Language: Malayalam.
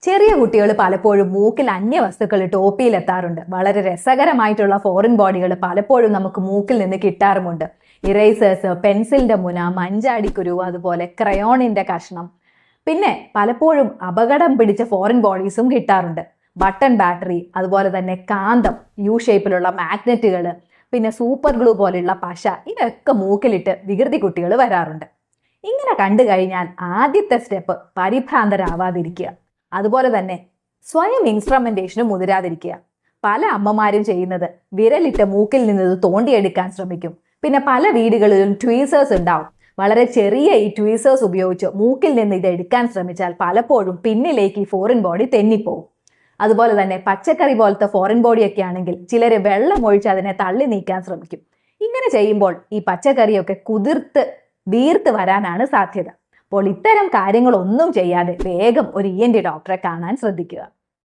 ചെറിയ കുട്ടികൾ പലപ്പോഴും മൂക്കിൽ അന്യവസ്തുക്കൾ ടോപ്പിയിലെത്താറുണ്ട്. വളരെ രസകരമായിട്ടുള്ള ഫോറിൻ ബോഡികൾ പലപ്പോഴും നമുക്ക് മൂക്കിൽ നിന്ന് കിട്ടാറുമുണ്ട്. ഇറേസേഴ്സ്, പെൻസിലിന്റെ മുന, മഞ്ചാടിക്കുരു, അതുപോലെ ക്രയോണിന്റെ കഷ്ണം. പിന്നെ പലപ്പോഴും അപകടം പിടിച്ച ഫോറിൻ ബോഡീസും കിട്ടാറുണ്ട്. ബട്ടൺ ബാറ്ററി, അതുപോലെ തന്നെ കാന്തം, യു ഷേപ്പിലുള്ള മാഗ്നറ്റുകൾ, പിന്നെ സൂപ്പർ ഗ്ലൂ പോലെയുള്ള പശ, ഇതൊക്കെ മൂക്കിലിട്ട് വികൃതി കുട്ടികൾ വരാറുണ്ട്. ഇങ്ങനെ കണ്ടു കഴിഞ്ഞാൽ ആദ്യത്തെ സ്റ്റെപ്പ് പരിഭ്രാന്തരാവാതിരിക്കുക. അതുപോലെ തന്നെ സ്വയം ഇൻസ്ട്രുമെന്റേഷന് മുതിരാതിരിക്കുക. പല അമ്മമാരും ചെയ്യുന്നത് വിരലിട്ട് മൂക്കിൽ നിന്ന് തോണ്ടിയെടുക്കാൻ ശ്രമിക്കും. പിന്നെ പല വീടുകളിലും ട്വീസേഴ്സ് ഉണ്ടാവും. വളരെ ചെറിയ ഈ ട്വീസേഴ്സ് ഉപയോഗിച്ച് മൂക്കിൽ നിന്ന് ഇത് എടുക്കാൻ ശ്രമിച്ചാൽ പലപ്പോഴും പിന്നിലേക്ക് ഈ ഫോറിൻ ബോഡി തെന്നിപ്പോവും. അതുപോലെ തന്നെ പച്ചക്കറി പോലത്തെ ഫോറിൻ ബോഡിയൊക്കെ ആണെങ്കിൽ ചിലർ വെള്ളം ഒഴിച്ച് അതിനെ തള്ളി നീക്കാൻ ശ്രമിക്കും. ഇങ്ങനെ ചെയ്യുമ്പോൾ ഈ പച്ചക്കറിയൊക്കെ കുതിർത്ത് വീർത്ത് വരാനാണ് സാധ്യത. അപ്പോൾ ഇത്തരം കാര്യങ്ങളൊന്നും ചെയ്യാതെ വേഗം ഒരു ENT ഡോക്ടറെ കാണാൻ ശ്രദ്ധിക്കുക.